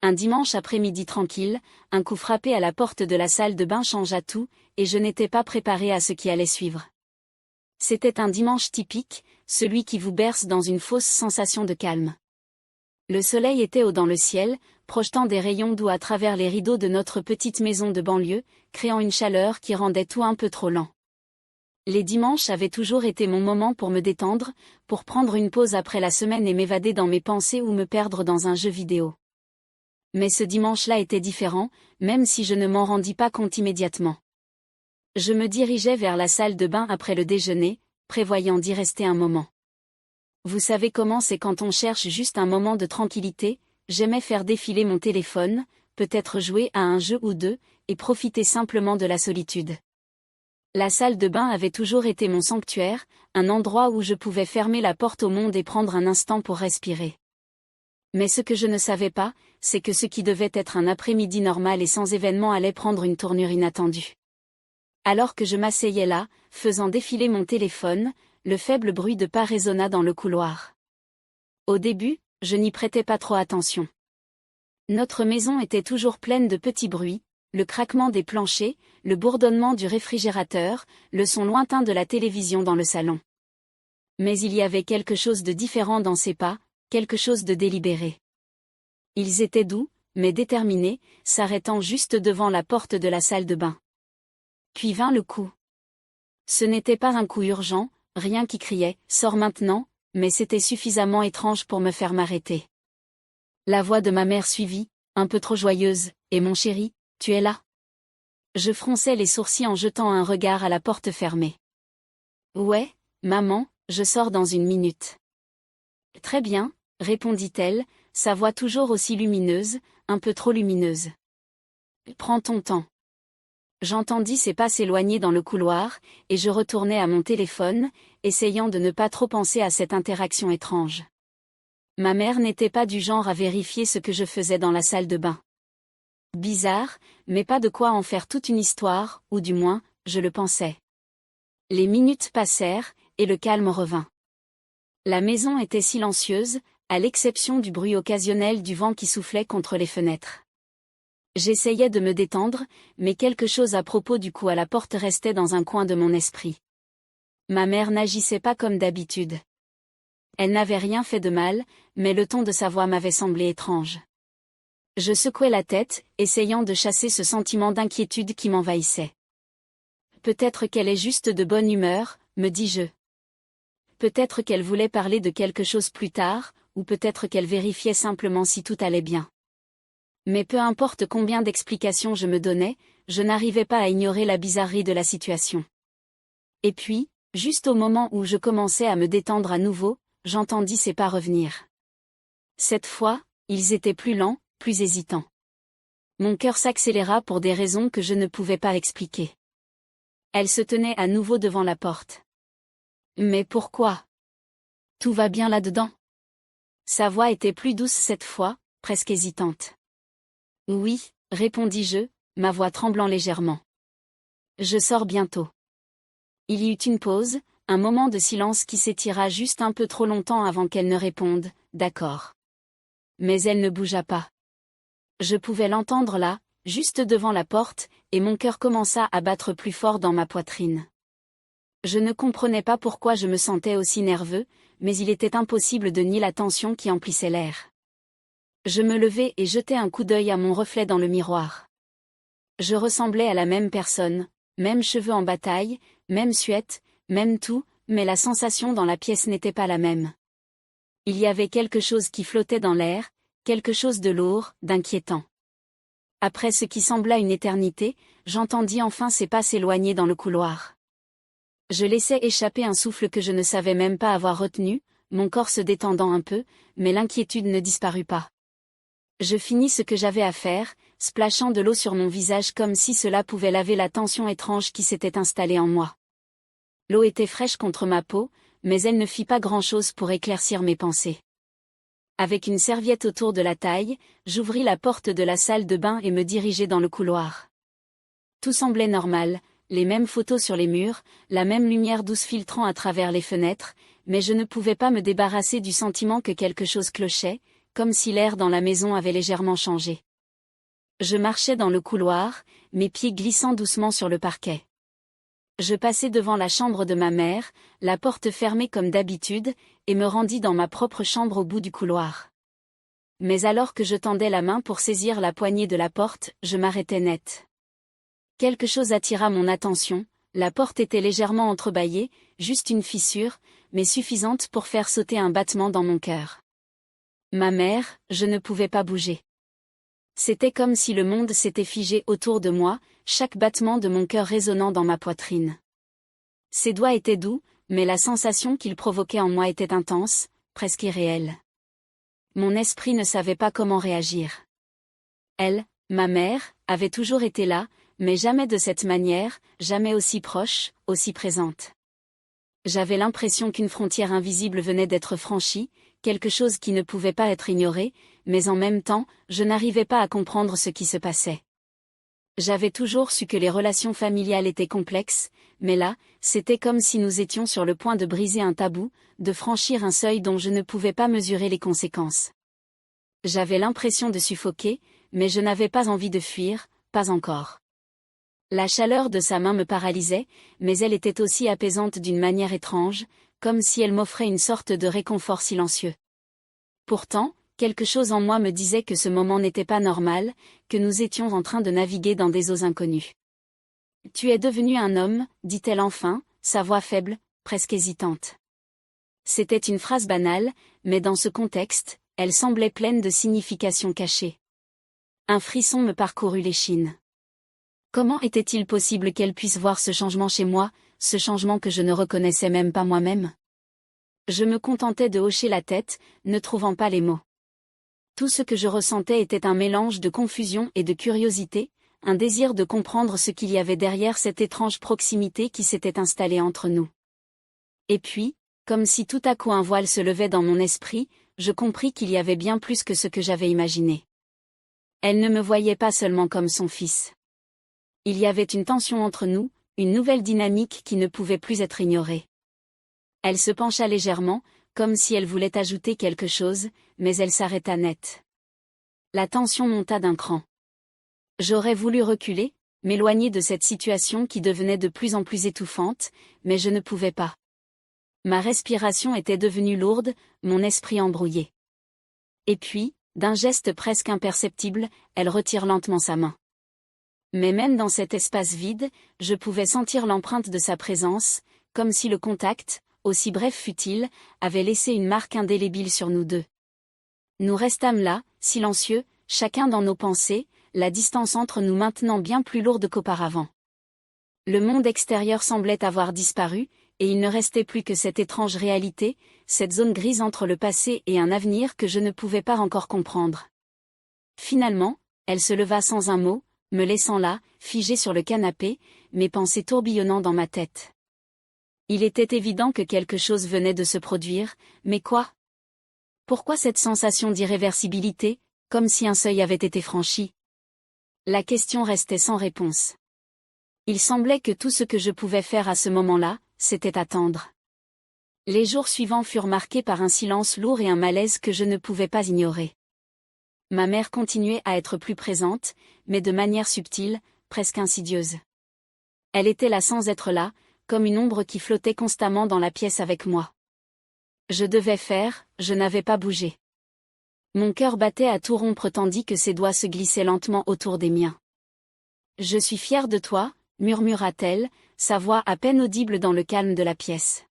Un dimanche après-midi tranquille, un coup frappé à la porte de la salle de bain changea tout, et je n'étais pas préparée à ce qui allait suivre. C'était un dimanche typique, celui qui vous berce dans une fausse sensation de calme. Le soleil était haut dans le ciel, projetant des rayons doux à travers les rideaux de notre petite maison de banlieue, créant une chaleur qui rendait tout un peu trop lent. Les dimanches avaient toujours été mon moment pour me détendre, pour prendre une pause après la semaine et m'évader dans mes pensées ou me perdre dans un jeu vidéo. Mais ce dimanche-là était différent, même si je ne m'en rendis pas compte immédiatement. Je me dirigeais vers la salle de bain après le déjeuner, prévoyant d'y rester un moment. Vous savez comment c'est quand on cherche juste un moment de tranquillité, j'aimais faire défiler mon téléphone, peut-être jouer à un jeu ou deux, et profiter simplement de la solitude. La salle de bain avait toujours été mon sanctuaire, un endroit où je pouvais fermer la porte au monde et prendre un instant pour respirer. Mais ce que je ne savais pas, c'est que ce qui devait être un après-midi normal et sans événement allait prendre une tournure inattendue. Alors que je m'asseyais là, faisant défiler mon téléphone, le faible bruit de pas résonna dans le couloir. Au début, je n'y prêtais pas trop attention. Notre maison était toujours pleine de petits bruits, le craquement des planchers, le bourdonnement du réfrigérateur, le son lointain de la télévision dans le salon. Mais il y avait quelque chose de différent dans ces pas, quelque chose de délibéré. Ils étaient doux, mais déterminés, s'arrêtant juste devant la porte de la salle de bain. Puis vint le coup. Ce n'était pas un coup urgent, rien qui criait « Sors maintenant », mais c'était suffisamment étrange pour me faire m'arrêter. La voix de ma mère suivit, un peu trop joyeuse, « Et mon chéri, tu es là ?» Je fronçai les sourcils en jetant un regard à la porte fermée. « Ouais, maman, je sors dans une minute. » « Très bien, » répondit-elle, sa voix toujours aussi lumineuse, un peu trop lumineuse. « Prends ton temps. » J'entendis ses pas s'éloigner dans le couloir, et je retournai à mon téléphone, essayant de ne pas trop penser à cette interaction étrange. Ma mère n'était pas du genre à vérifier ce que je faisais dans la salle de bain. Bizarre, mais pas de quoi en faire toute une histoire, ou du moins, je le pensais. Les minutes passèrent, et le calme revint. La maison était silencieuse, à l'exception du bruit occasionnel du vent qui soufflait contre les fenêtres. J'essayais de me détendre, mais quelque chose à propos du coup à la porte restait dans un coin de mon esprit. Ma mère n'agissait pas comme d'habitude. Elle n'avait rien fait de mal, mais le ton de sa voix m'avait semblé étrange. Je secouai la tête, essayant de chasser ce sentiment d'inquiétude qui m'envahissait. Peut-être qu'elle est juste de bonne humeur, me dis-je. Peut-être qu'elle voulait parler de quelque chose plus tard, ou peut-être qu'elle vérifiait simplement si tout allait bien. Mais peu importe combien d'explications je me donnais, je n'arrivais pas à ignorer la bizarrerie de la situation. Et puis, juste au moment où je commençais à me détendre à nouveau, j'entendis ses pas revenir. Cette fois, ils étaient plus lents, plus hésitants. Mon cœur s'accéléra pour des raisons que je ne pouvais pas expliquer. Elle se tenait à nouveau devant la porte. Mais pourquoi ? Tout va bien là-dedans ? Sa voix était plus douce cette fois, presque hésitante. Oui, répondis-je, ma voix tremblant légèrement. Je sors bientôt. Il y eut une pause, un moment de silence qui s'étira juste un peu trop longtemps avant qu'elle ne réponde, d'accord. Mais elle ne bougea pas. Je pouvais l'entendre là, juste devant la porte, et mon cœur commença à battre plus fort dans ma poitrine. Je ne comprenais pas pourquoi je me sentais aussi nerveux, mais il était impossible de nier la tension qui emplissait l'air. Je me levai et jetai un coup d'œil à mon reflet dans le miroir. Je ressemblais à la même personne, même cheveux en bataille, même suette, même tout, mais la sensation dans la pièce n'était pas la même. Il y avait quelque chose qui flottait dans l'air, quelque chose de lourd, d'inquiétant. Après ce qui sembla une éternité, j'entendis enfin ses pas s'éloigner dans le couloir. Je laissai échapper un souffle que je ne savais même pas avoir retenu, mon corps se détendant un peu, mais l'inquiétude ne disparut pas. Je finis ce que j'avais à faire, splashant de l'eau sur mon visage comme si cela pouvait laver la tension étrange qui s'était installée en moi. L'eau était fraîche contre ma peau, mais elle ne fit pas grand-chose pour éclaircir mes pensées. Avec une serviette autour de la taille, j'ouvris la porte de la salle de bain et me dirigeai dans le couloir. Tout semblait normal, les mêmes photos sur les murs, la même lumière douce filtrant à travers les fenêtres, mais je ne pouvais pas me débarrasser du sentiment que quelque chose clochait, comme si l'air dans la maison avait légèrement changé. Je marchais dans le couloir, mes pieds glissant doucement sur le parquet. Je passai devant la chambre de ma mère, la porte fermée comme d'habitude, et me rendis dans ma propre chambre au bout du couloir. Mais alors que je tendais la main pour saisir la poignée de la porte, je m'arrêtai net. Quelque chose attira mon attention, la porte était légèrement entrebâillée, juste une fissure, mais suffisante pour faire sauter un battement dans mon cœur. Ma mère, je ne pouvais pas bouger. C'était comme si le monde s'était figé autour de moi, chaque battement de mon cœur résonnant dans ma poitrine. Ses doigts étaient doux, mais la sensation qu'ils provoquaient en moi était intense, presque irréelle. Mon esprit ne savait pas comment réagir. Elle, ma mère, avait toujours été là, mais jamais de cette manière, jamais aussi proche, aussi présente. J'avais l'impression qu'une frontière invisible venait d'être franchie, quelque chose qui ne pouvait pas être ignoré, mais en même temps, je n'arrivais pas à comprendre ce qui se passait. J'avais toujours su que les relations familiales étaient complexes, mais là, c'était comme si nous étions sur le point de briser un tabou, de franchir un seuil dont je ne pouvais pas mesurer les conséquences. J'avais l'impression de suffoquer, mais je n'avais pas envie de fuir, pas encore. La chaleur de sa main me paralysait, mais elle était aussi apaisante d'une manière étrange, comme si elle m'offrait une sorte de réconfort silencieux. Pourtant, quelque chose en moi me disait que ce moment n'était pas normal, que nous étions en train de naviguer dans des eaux inconnues. « Tu es devenu un homme », dit-elle enfin, sa voix faible, presque hésitante. C'était une phrase banale, mais dans ce contexte, elle semblait pleine de significations cachées. Un frisson me parcourut l'échine. Comment était-il possible qu'elle puisse voir ce changement chez moi, ce changement que je ne reconnaissais même pas moi-même? Je me contentais de hocher la tête, ne trouvant pas les mots. Tout ce que je ressentais était un mélange de confusion et de curiosité, un désir de comprendre ce qu'il y avait derrière cette étrange proximité qui s'était installée entre nous. Et puis, comme si tout à coup un voile se levait dans mon esprit, je compris qu'il y avait bien plus que ce que j'avais imaginé. Elle ne me voyait pas seulement comme son fils. Il y avait une tension entre nous, une nouvelle dynamique qui ne pouvait plus être ignorée. Elle se pencha légèrement, comme si elle voulait ajouter quelque chose, mais elle s'arrêta net. La tension monta d'un cran. J'aurais voulu reculer, m'éloigner de cette situation qui devenait de plus en plus étouffante, mais je ne pouvais pas. Ma respiration était devenue lourde, mon esprit embrouillé. Et puis, d'un geste presque imperceptible, elle retire lentement sa main. Mais même dans cet espace vide, je pouvais sentir l'empreinte de sa présence, comme si le contact, aussi bref fût-il, avait laissé une marque indélébile sur nous deux. Nous restâmes là, silencieux, chacun dans nos pensées, la distance entre nous maintenant bien plus lourde qu'auparavant. Le monde extérieur semblait avoir disparu, et il ne restait plus que cette étrange réalité, cette zone grise entre le passé et un avenir que je ne pouvais pas encore comprendre. Finalement, elle se leva sans un mot, me laissant là, figé sur le canapé, mes pensées tourbillonnant dans ma tête. Il était évident que quelque chose venait de se produire, mais quoi? Pourquoi cette sensation d'irréversibilité, comme si un seuil avait été franchi? La question restait sans réponse. Il semblait que tout ce que je pouvais faire à ce moment-là, c'était attendre. Les jours suivants furent marqués par un silence lourd et un malaise que je ne pouvais pas ignorer. Ma mère continuait à être plus présente, mais de manière subtile, presque insidieuse. Elle était là sans être là, comme une ombre qui flottait constamment dans la pièce avec moi. Je devais faire, je n'avais pas bougé. Mon cœur battait à tout rompre tandis que ses doigts se glissaient lentement autour des miens. « Je suis fière de toi », murmura-t-elle, sa voix à peine audible dans le calme de la pièce.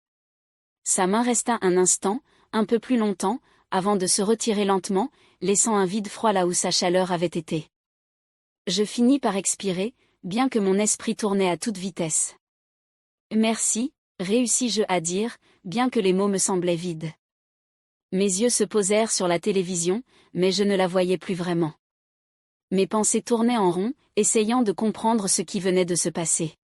Sa main resta un instant, un peu plus longtemps, avant de se retirer lentement, laissant un vide froid là où sa chaleur avait été. Je finis par expirer, bien que mon esprit tournait à toute vitesse. « Merci », réussis-je à dire, bien que les mots me semblaient vides. Mes yeux se posèrent sur la télévision, mais je ne la voyais plus vraiment. Mes pensées tournaient en rond, essayant de comprendre ce qui venait de se passer.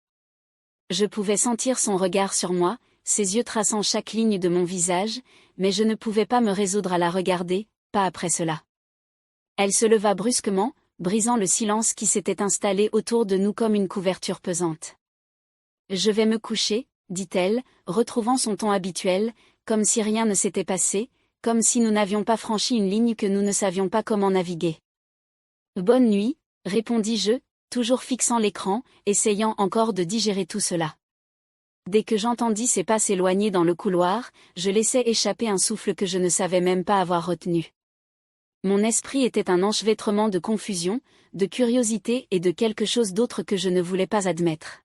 Je pouvais sentir son regard sur moi, ses yeux traçant chaque ligne de mon visage, mais je ne pouvais pas me résoudre à la regarder, pas après cela. Elle se leva brusquement, brisant le silence qui s'était installé autour de nous comme une couverture pesante. « Je vais me coucher », dit-elle, retrouvant son ton habituel, comme si rien ne s'était passé, comme si nous n'avions pas franchi une ligne que nous ne savions pas comment naviguer. Bonne nuit, répondis-je, toujours fixant l'écran, essayant encore de digérer tout cela. Dès que j'entendis ses pas s'éloigner dans le couloir, je laissai échapper un souffle que je ne savais même pas avoir retenu. Mon esprit était un enchevêtrement de confusion, de curiosité et de quelque chose d'autre que je ne voulais pas admettre.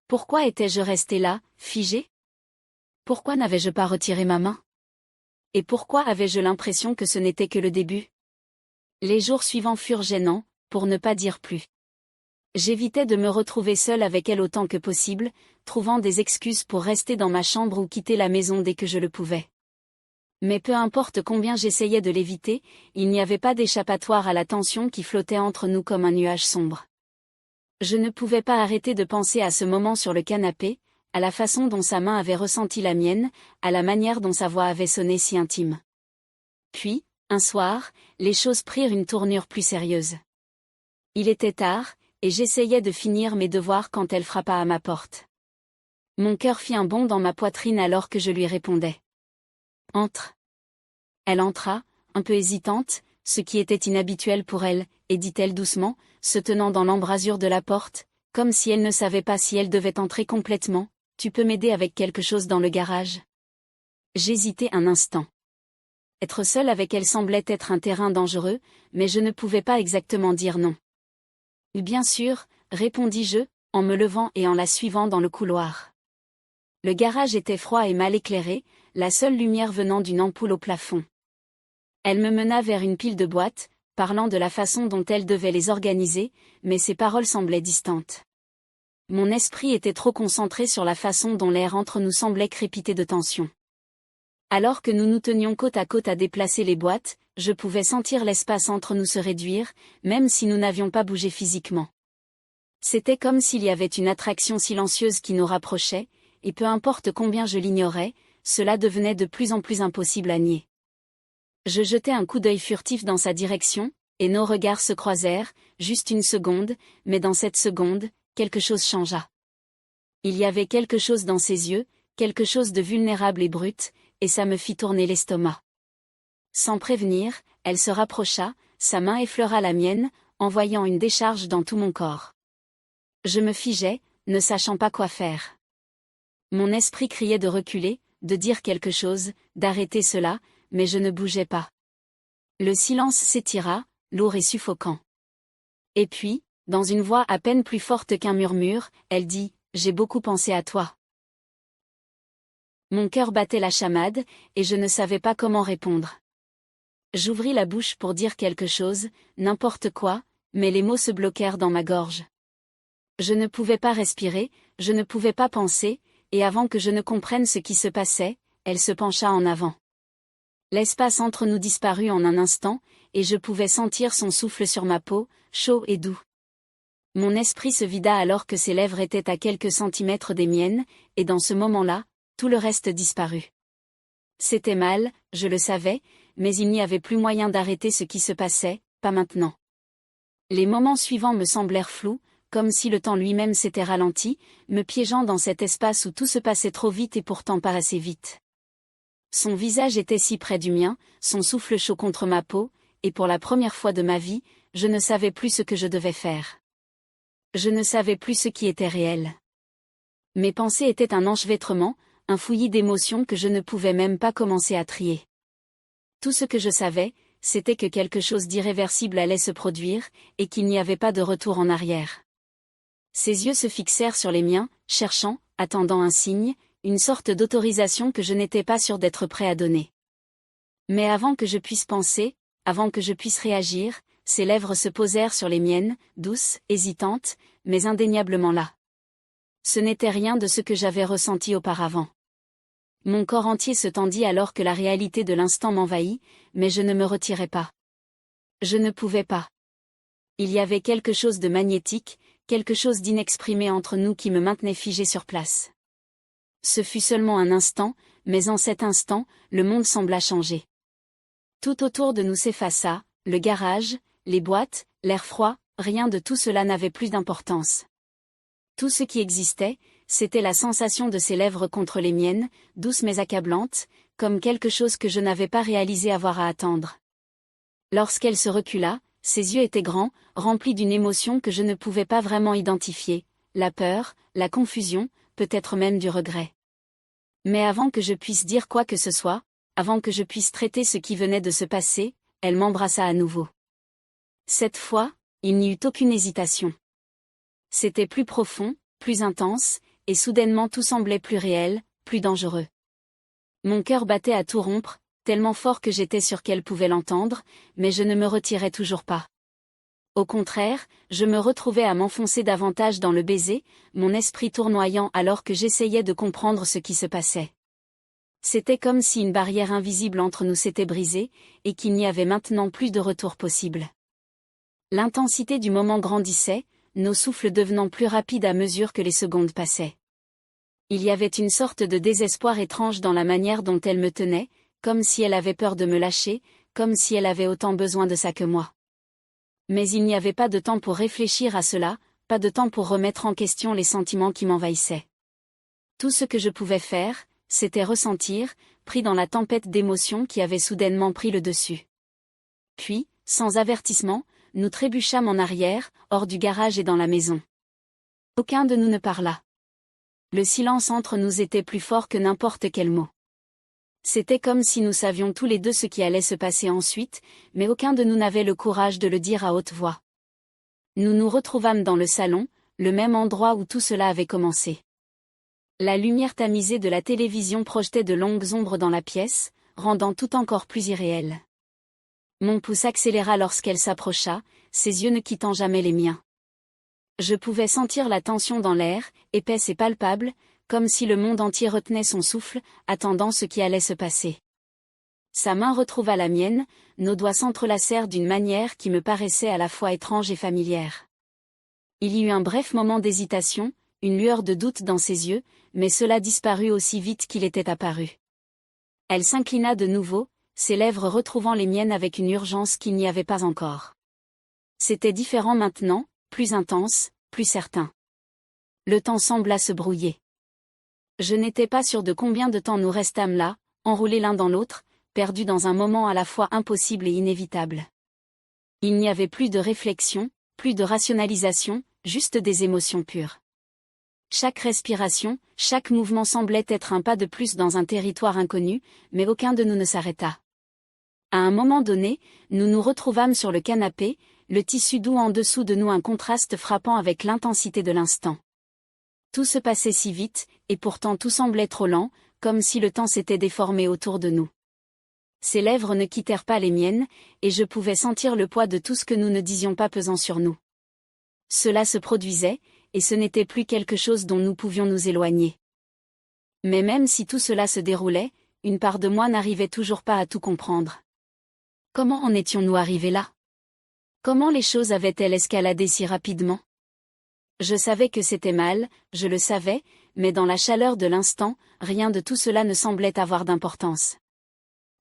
Pourquoi étais-je resté là, figé? Pourquoi n'avais-je pas retiré ma main? Et pourquoi avais-je l'impression que ce n'était que le début? Les jours suivants furent gênants, pour ne pas dire plus. J'évitais de me retrouver seule avec elle autant que possible, trouvant des excuses pour rester dans ma chambre ou quitter la maison dès que je le pouvais. Mais peu importe combien j'essayais de l'éviter, il n'y avait pas d'échappatoire à la tension qui flottait entre nous comme un nuage sombre. Je ne pouvais pas arrêter de penser à ce moment sur le canapé, à la façon dont sa main avait ressenti la mienne, à la manière dont sa voix avait sonné si intime. Puis, un soir, les choses prirent une tournure plus sérieuse. Il était tard, et j'essayais de finir mes devoirs quand elle frappa à ma porte. Mon cœur fit un bond dans ma poitrine alors que je lui répondais. « Entre !» Elle entra, un peu hésitante, ce qui était inhabituel pour elle, et dit-elle doucement, se tenant dans l'embrasure de la porte, comme si elle ne savait pas si elle devait entrer complètement. « Tu peux m'aider avec quelque chose dans le garage ?» J'hésitai un instant. Être seule avec elle semblait être un terrain dangereux, mais je ne pouvais pas exactement dire non. « Bien sûr, » répondis-je, en me levant et en la suivant dans le couloir. Le garage était froid et mal éclairé, la seule lumière venant d'une ampoule au plafond. Elle me mena vers une pile de boîtes, parlant de la façon dont elle devait les organiser, mais ses paroles semblaient distantes. Mon esprit était trop concentré sur la façon dont l'air entre nous semblait crépiter de tension. Alors que nous nous tenions côte à côte à déplacer les boîtes, je pouvais sentir l'espace entre nous se réduire, même si nous n'avions pas bougé physiquement. C'était comme s'il y avait une attraction silencieuse qui nous rapprochait, et peu importe combien je l'ignorais, cela devenait de plus en plus impossible à nier. Je jetai un coup d'œil furtif dans sa direction, et nos regards se croisèrent, juste une seconde, mais dans cette seconde, quelque chose changea. Il y avait quelque chose dans ses yeux, quelque chose de vulnérable et brut, et ça me fit tourner l'estomac. Sans prévenir, elle se rapprocha, sa main effleura la mienne, envoyant une décharge dans tout mon corps. Je me figeai, ne sachant pas quoi faire. Mon esprit criait de reculer, de dire quelque chose, d'arrêter cela, mais je ne bougeais pas. Le silence s'étira, lourd et suffocant. Et puis, dans une voix à peine plus forte qu'un murmure, elle dit « J'ai beaucoup pensé à toi ». Mon cœur battait la chamade, et je ne savais pas comment répondre. J'ouvris la bouche pour dire quelque chose, n'importe quoi, mais les mots se bloquèrent dans ma gorge. Je ne pouvais pas respirer, je ne pouvais pas penser, et avant que je ne comprenne ce qui se passait, elle se pencha en avant. L'espace entre nous disparut en un instant, et je pouvais sentir son souffle sur ma peau, chaud et doux. Mon esprit se vida alors que ses lèvres étaient à quelques centimètres des miennes, et dans ce moment-là, tout le reste disparut. C'était mal, je le savais, mais il n'y avait plus moyen d'arrêter ce qui se passait, pas maintenant. Les moments suivants me semblèrent flous, comme si le temps lui-même s'était ralenti, me piégeant dans cet espace où tout se passait trop vite et pourtant pas assez vite. Son visage était si près du mien, son souffle chaud contre ma peau, et pour la première fois de ma vie, je ne savais plus ce que je devais faire. Je ne savais plus ce qui était réel. Mes pensées étaient un enchevêtrement, un fouillis d'émotions que je ne pouvais même pas commencer à trier. Tout ce que je savais, c'était que quelque chose d'irréversible allait se produire, et qu'il n'y avait pas de retour en arrière. Ses yeux se fixèrent sur les miens, cherchant, attendant un signe, une sorte d'autorisation que je n'étais pas sûr d'être prêt à donner. Mais avant que je puisse penser, avant que je puisse réagir, ses lèvres se posèrent sur les miennes, douces, hésitantes, mais indéniablement là. Ce n'était rien de ce que j'avais ressenti auparavant. Mon corps entier se tendit alors que la réalité de l'instant m'envahit, mais je ne me retirais pas. Je ne pouvais pas. Il y avait quelque chose de magnétique, quelque chose d'inexprimé entre nous qui me maintenait figé sur place. Ce fut seulement un instant, mais en cet instant, le monde sembla changer. Tout autour de nous s'effaça, le garage, les boîtes, l'air froid, rien de tout cela n'avait plus d'importance. Tout ce qui existait, c'était la sensation de ses lèvres contre les miennes, douces mais accablantes, comme quelque chose que je n'avais pas réalisé avoir à attendre. Lorsqu'elle se recula, ses yeux étaient grands, remplis d'une émotion que je ne pouvais pas vraiment identifier, la peur, la confusion, peut-être même du regret. Mais avant que je puisse dire quoi que ce soit, avant que je puisse traiter ce qui venait de se passer, elle m'embrassa à nouveau. Cette fois, il n'y eut aucune hésitation. C'était plus profond, plus intense, et soudainement tout semblait plus réel, plus dangereux. Mon cœur battait à tout rompre, tellement fort que j'étais sûre qu'elle pouvait l'entendre, mais je ne me retirais toujours pas. Au contraire, je me retrouvais à m'enfoncer davantage dans le baiser, mon esprit tournoyant alors que j'essayais de comprendre ce qui se passait. C'était comme si une barrière invisible entre nous s'était brisée, et qu'il n'y avait maintenant plus de retour possible. L'intensité du moment grandissait, nos souffles devenant plus rapides à mesure que les secondes passaient. Il y avait une sorte de désespoir étrange dans la manière dont elle me tenait, comme si elle avait peur de me lâcher, comme si elle avait autant besoin de ça que moi. Mais il n'y avait pas de temps pour réfléchir à cela, pas de temps pour remettre en question les sentiments qui m'envahissaient. Tout ce que je pouvais faire, c'était ressentir, pris dans la tempête d'émotions qui avait soudainement pris le dessus. Puis, sans avertissement, nous trébuchâmes en arrière, hors du garage et dans la maison. Aucun de nous ne parla. Le silence entre nous était plus fort que n'importe quel mot. C'était comme si nous savions tous les deux ce qui allait se passer ensuite, mais aucun de nous n'avait le courage de le dire à haute voix. Nous nous retrouvâmes dans le salon, le même endroit où tout cela avait commencé. La lumière tamisée de la télévision projetait de longues ombres dans la pièce, rendant tout encore plus irréel. Mon pouls s'accéléra lorsqu'elle s'approcha, ses yeux ne quittant jamais les miens. Je pouvais sentir la tension dans l'air, épaisse et palpable, comme si le monde entier retenait son souffle, attendant ce qui allait se passer. Sa main retrouva la mienne, nos doigts s'entrelacèrent d'une manière qui me paraissait à la fois étrange et familière. Il y eut un bref moment d'hésitation, une lueur de doute dans ses yeux, mais cela disparut aussi vite qu'il était apparu. Elle s'inclina de nouveau, ses lèvres retrouvant les miennes avec une urgence qu'il n'y avait pas encore. C'était différent maintenant, plus intense, plus certain. Le temps sembla se brouiller. Je n'étais pas sûre de combien de temps nous restâmes là, enroulés l'un dans l'autre, perdus dans un moment à la fois impossible et inévitable. Il n'y avait plus de réflexion, plus de rationalisation, juste des émotions pures. Chaque respiration, chaque mouvement semblait être un pas de plus dans un territoire inconnu, mais aucun de nous ne s'arrêta. À un moment donné, nous nous retrouvâmes sur le canapé, le tissu doux en dessous de nous un contraste frappant avec l'intensité de l'instant. Tout se passait si vite, et pourtant tout semblait trop lent, comme si le temps s'était déformé autour de nous. Ses lèvres ne quittèrent pas les miennes, et je pouvais sentir le poids de tout ce que nous ne disions pas pesant sur nous. Cela se produisait, et ce n'était plus quelque chose dont nous pouvions nous éloigner. Mais même si tout cela se déroulait, une part de moi n'arrivait toujours pas à tout comprendre. Comment en étions-nous arrivés là? Comment les choses avaient-elles escaladé si rapidement? Je savais que c'était mal, je le savais, mais dans la chaleur de l'instant, rien de tout cela ne semblait avoir d'importance.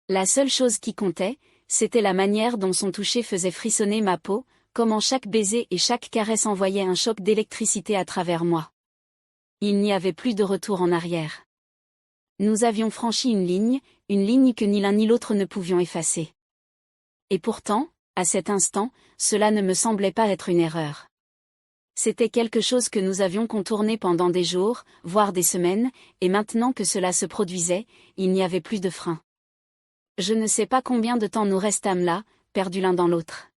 La seule chose qui comptait, c'était la manière dont son toucher faisait frissonner ma peau, comment chaque baiser et chaque caresse envoyaient un choc d'électricité à travers moi. Il n'y avait plus de retour en arrière. Nous avions franchi une ligne que ni l'un ni l'autre ne pouvions effacer. Et pourtant, à cet instant, cela ne me semblait pas être une erreur. C'était quelque chose que nous avions contourné pendant des jours, voire des semaines, et maintenant que cela se produisait, il n'y avait plus de frein. Je ne sais pas combien de temps nous restâmes là, perdus l'un dans l'autre.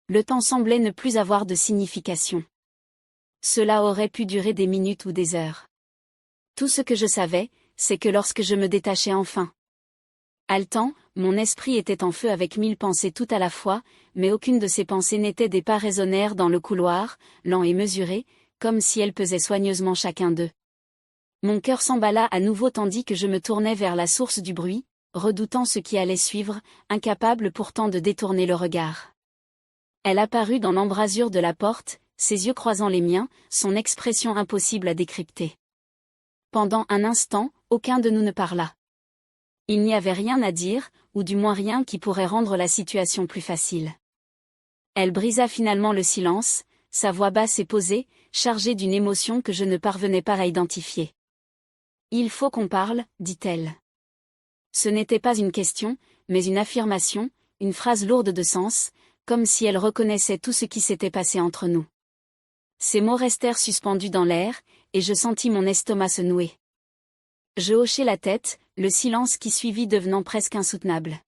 Le temps semblait ne plus avoir de signification. Cela aurait pu durer des minutes ou des heures. Tout ce que je savais, c'est que lorsque je me détachais enfin. Haletant, mon esprit était en feu avec 1000 pensées tout à la fois, mais aucune de ces pensées n'était des pas résonnèrent dans le couloir, lent et mesuré, comme si elles pesaient soigneusement chacun d'eux. Mon cœur s'emballa à nouveau tandis que je me tournais vers la source du bruit, redoutant ce qui allait suivre, incapable pourtant de détourner le regard. Elle apparut dans l'embrasure de la porte, ses yeux croisant les miens, son expression impossible à décrypter. Pendant un instant, aucun de nous ne parla. Il n'y avait rien à dire, ou du moins rien qui pourrait rendre la situation plus facile. Elle brisa finalement le silence, sa voix basse et posée, chargée d'une émotion que je ne parvenais pas à identifier. « Il faut qu'on parle, dit-elle. » Ce n'était pas une question, mais une affirmation, une phrase lourde de sens, comme si elle reconnaissait tout ce qui s'était passé entre nous. Ces mots restèrent suspendus dans l'air, et je sentis mon estomac se nouer. Je hochai la tête, le silence qui suivit devenant presque insoutenable.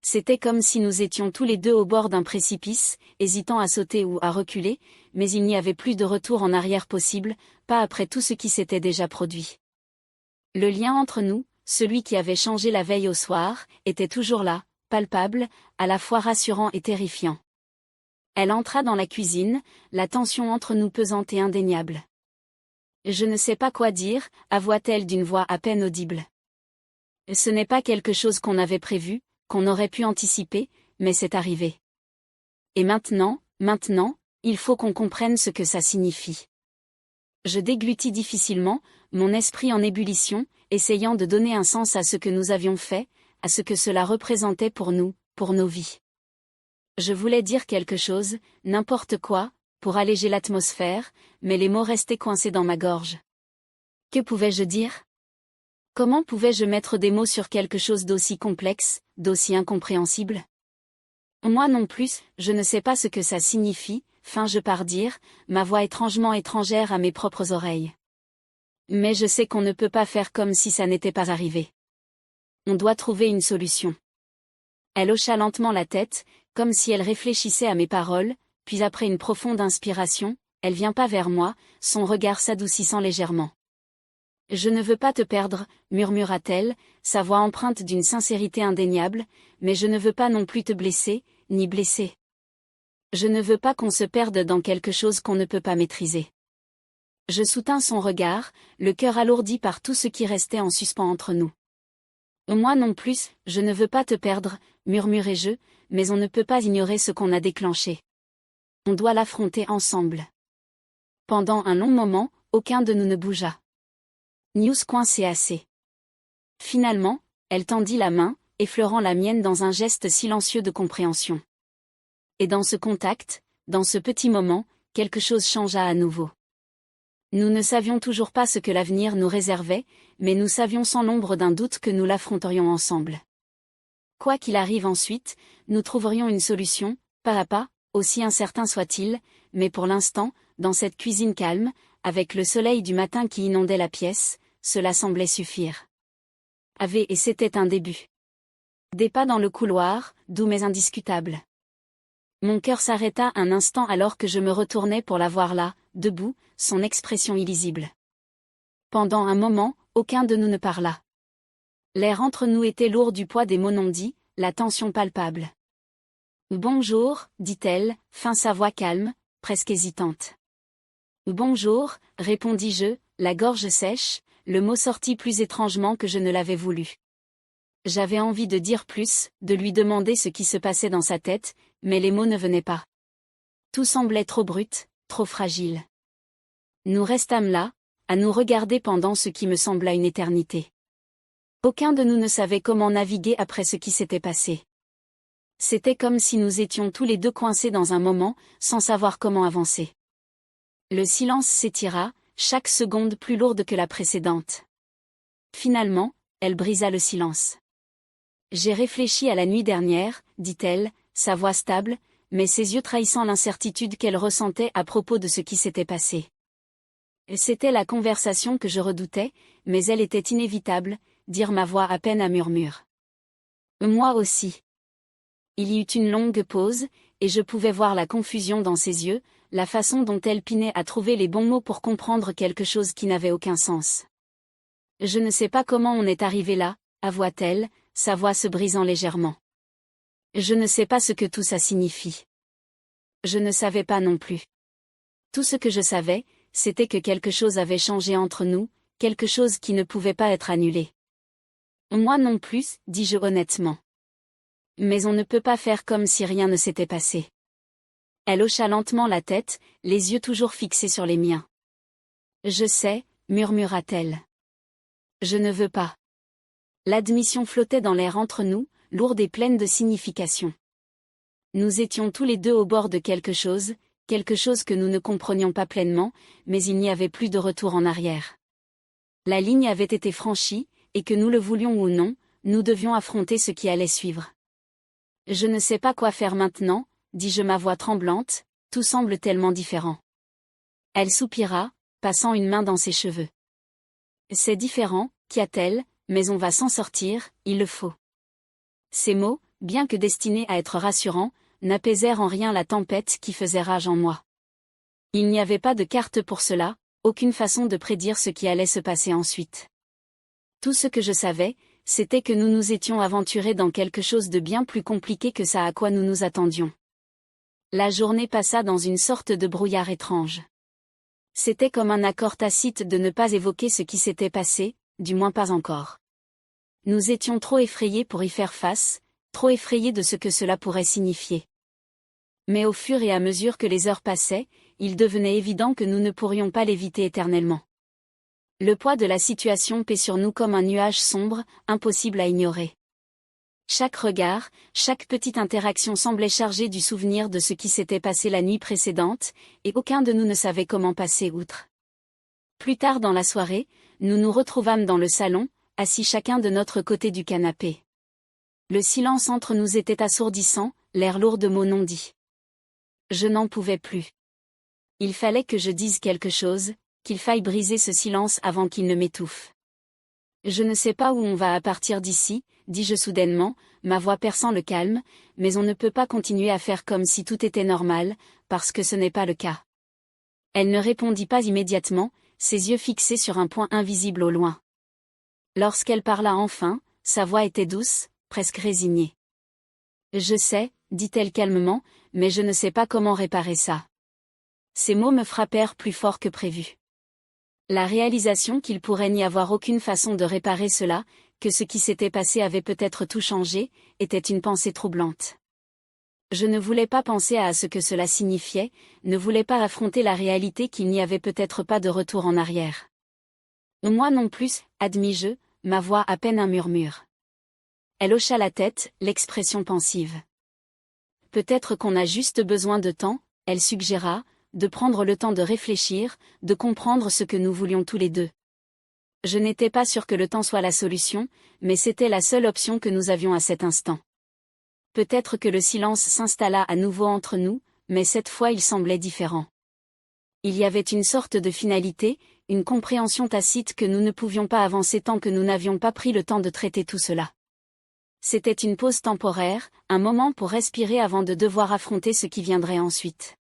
C'était comme si nous étions tous les deux au bord d'un précipice, hésitant à sauter ou à reculer, mais il n'y avait plus de retour en arrière possible, pas après tout ce qui s'était déjà produit. Le lien entre nous, celui qui avait changé la veille au soir, était toujours là, palpable, à la fois rassurant et terrifiant. Elle entra dans la cuisine, la tension entre nous pesante et indéniable. « Je ne sais pas quoi dire », avoua-t-elle d'une voix à peine audible. Ce n'est pas quelque chose qu'on avait prévu, qu'on aurait pu anticiper, mais c'est arrivé. Et maintenant, il faut qu'on comprenne ce que ça signifie. Je déglutis difficilement, mon esprit en ébullition, essayant de donner un sens à ce que nous avions fait, à ce que cela représentait pour nous, pour nos vies. Je voulais dire quelque chose, n'importe quoi, pour alléger l'atmosphère, mais les mots restaient coincés dans ma gorge. Que pouvais-je dire ? Comment pouvais-je mettre des mots sur quelque chose d'aussi complexe, d'aussi incompréhensible ? Moi non plus, je ne sais pas ce que ça signifie, fins-je par dire, ma voix étrangement étrangère à mes propres oreilles. Mais je sais qu'on ne peut pas faire comme si ça n'était pas arrivé. On doit trouver une solution. Elle hocha lentement la tête, comme si elle réfléchissait à mes paroles, puis après une profonde inspiration, elle vient pas vers moi, son regard s'adoucissant légèrement. « Je ne veux pas te perdre », murmura-t-elle, sa voix empreinte d'une sincérité indéniable, « mais je ne veux pas non plus te blesser, ni blesser. Je ne veux pas qu'on se perde dans quelque chose qu'on ne peut pas maîtriser. » Je soutins son regard, le cœur alourdi par tout ce qui restait en suspens entre nous. « Moi non plus, je ne veux pas te perdre », murmurai-je, mais on ne peut pas ignorer ce qu'on a déclenché. On doit l'affronter ensemble. Pendant un long moment, aucun de nous ne bougea. News coincé assez. Finalement, elle tendit la main, effleurant la mienne dans un geste silencieux de compréhension. Et dans ce contact, dans ce petit moment, quelque chose changea à nouveau. Nous ne savions toujours pas ce que l'avenir nous réservait, mais nous savions sans l'ombre d'un doute que nous l'affronterions ensemble. Quoi qu'il arrive ensuite, nous trouverions une solution, pas à pas, aussi incertain soit-il, mais pour l'instant, dans cette cuisine calme, avec le soleil du matin qui inondait la pièce, cela semblait suffire. Et c'était un début. Des pas dans le couloir, doux mais indiscutables. Mon cœur s'arrêta un instant alors que je me retournai pour la voir là, debout, son expression illisible. Pendant un moment, aucun de nous ne parla. L'air entre nous était lourd du poids des mots non dits, la tension palpable. « Bonjour », dit-elle, fin sa voix calme, presque hésitante. « Bonjour », répondis-je, la gorge sèche, le mot sortit plus étrangement que je ne l'avais voulu. J'avais envie de dire plus, de lui demander ce qui se passait dans sa tête, mais les mots ne venaient pas. Tout semblait trop brut, trop fragile. Nous restâmes là, à nous regarder pendant ce qui me sembla une éternité. Aucun de nous ne savait comment naviguer après ce qui s'était passé. C'était comme si nous étions tous les deux coincés dans un moment, sans savoir comment avancer. Le silence s'étira, chaque seconde plus lourde que la précédente. Finalement, elle brisa le silence. « J'ai réfléchi à la nuit dernière », dit-elle, sa voix stable, mais ses yeux trahissant l'incertitude qu'elle ressentait à propos de ce qui s'était passé. C'était la conversation que je redoutais, mais elle était inévitable, dirent ma voix à peine à murmure. Moi aussi. Il y eut une longue pause, et je pouvais voir la confusion dans ses yeux, la façon dont elle pinait à trouver les bons mots pour comprendre quelque chose qui n'avait aucun sens. Je ne sais pas comment on est arrivé là, avoua-t-elle, sa voix se brisant légèrement. Je ne sais pas ce que tout ça signifie. Je ne savais pas non plus. Tout ce que je savais, c'était que quelque chose avait changé entre nous, quelque chose qui ne pouvait pas être annulé. Moi non plus, dis-je honnêtement. Mais on ne peut pas faire comme si rien ne s'était passé. Elle hocha lentement la tête, les yeux toujours fixés sur les miens. Je sais, murmura-t-elle. Je ne veux pas. L'admission flottait dans l'air entre nous, lourde et pleine de signification. Nous étions tous les deux au bord de quelque chose que nous ne comprenions pas pleinement, mais il n'y avait plus de retour en arrière. La ligne avait été franchie, et que nous le voulions ou non, nous devions affronter ce qui allait suivre. Je ne sais pas quoi faire maintenant, dis-je ma voix tremblante, tout semble tellement différent. Elle soupira, passant une main dans ses cheveux. C'est différent, qu'y-a-t-elle, mais on va s'en sortir, il le faut. Ces mots, bien que destinés à être rassurants, n'apaisèrent en rien la tempête qui faisait rage en moi. Il n'y avait pas de carte pour cela, aucune façon de prédire ce qui allait se passer ensuite. Tout ce que je savais, c'était que nous nous étions aventurés dans quelque chose de bien plus compliqué que ça à quoi nous nous attendions. La journée passa dans une sorte de brouillard étrange. C'était comme un accord tacite de ne pas évoquer ce qui s'était passé, du moins pas encore. Nous étions trop effrayés pour y faire face, trop effrayés de ce que cela pourrait signifier. Mais au fur et à mesure que les heures passaient, il devenait évident que nous ne pourrions pas l'éviter éternellement. Le poids de la situation pèse sur nous comme un nuage sombre, impossible à ignorer. Chaque regard, chaque petite interaction semblait chargée du souvenir de ce qui s'était passé la nuit précédente, et aucun de nous ne savait comment passer outre. Plus tard dans la soirée, nous nous retrouvâmes dans le salon, assis chacun de notre côté du canapé. Le silence entre nous était assourdissant, l'air lourd de mots non dits. Je n'en pouvais plus. Il fallait que je dise quelque chose, qu'il faille briser ce silence avant qu'il ne m'étouffe. Je ne sais pas où on va à partir d'ici, dis-je soudainement, ma voix perçant le calme, mais on ne peut pas continuer à faire comme si tout était normal, parce que ce n'est pas le cas. Elle ne répondit pas immédiatement, ses yeux fixés sur un point invisible au loin. Lorsqu'elle parla enfin, sa voix était douce, presque résignée. Je sais, dit-elle calmement, mais je ne sais pas comment réparer ça. Ces mots me frappèrent plus fort que prévu. La réalisation qu'il pourrait n'y avoir aucune façon de réparer cela, que ce qui s'était passé avait peut-être tout changé, était une pensée troublante. Je ne voulais pas penser à ce que cela signifiait, ne voulais pas affronter la réalité qu'il n'y avait peut-être pas de retour en arrière. Moi non plus, admis-je, ma voix à peine un murmure. Elle hocha la tête, l'expression pensive. Peut-être qu'on a juste besoin de temps, elle suggéra, de prendre le temps de réfléchir, de comprendre ce que nous voulions tous les deux. Je n'étais pas sûr que le temps soit la solution, mais c'était la seule option que nous avions à cet instant. Peut-être que le silence s'installa à nouveau entre nous, mais cette fois il semblait différent. Il y avait une sorte de finalité, une compréhension tacite que nous ne pouvions pas avancer tant que nous n'avions pas pris le temps de traiter tout cela. C'était une pause temporaire, un moment pour respirer avant de devoir affronter ce qui viendrait ensuite.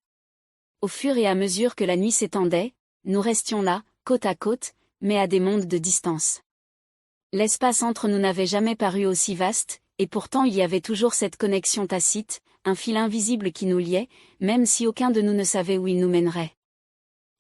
Au fur et à mesure que la nuit s'étendait, nous restions là, côte à côte, mais à des mondes de distance. L'espace entre nous n'avait jamais paru aussi vaste, et pourtant il y avait toujours cette connexion tacite, un fil invisible qui nous liait, même si aucun de nous ne savait où il nous mènerait.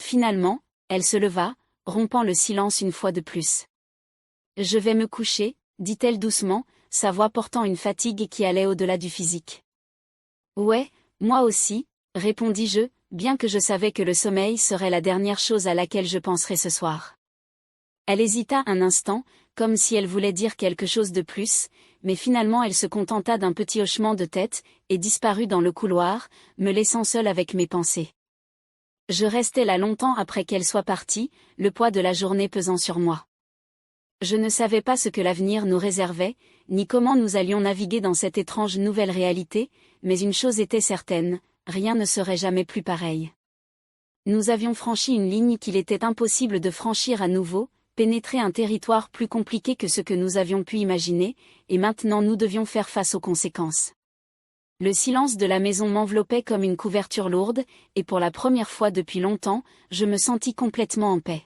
Finalement, elle se leva, rompant le silence une fois de plus. « Je vais me coucher », dit-elle doucement, sa voix portant une fatigue qui allait au-delà du physique. « Ouais, moi aussi », répondis-je, bien que je savais que le sommeil serait la dernière chose à laquelle je penserais ce soir. Elle hésita un instant, comme si elle voulait dire quelque chose de plus, mais finalement elle se contenta d'un petit hochement de tête, et disparut dans le couloir, me laissant seule avec mes pensées. Je restai là longtemps après qu'elle soit partie, le poids de la journée pesant sur moi. Je ne savais pas ce que l'avenir nous réservait, ni comment nous allions naviguer dans cette étrange nouvelle réalité, mais une chose était certaine, rien ne serait jamais plus pareil. Nous avions franchi une ligne qu'il était impossible de franchir à nouveau, pénétrer un territoire plus compliqué que ce que nous avions pu imaginer, et maintenant nous devions faire face aux conséquences. Le silence de la maison m'enveloppait comme une couverture lourde, et pour la première fois depuis longtemps, je me sentis complètement en paix.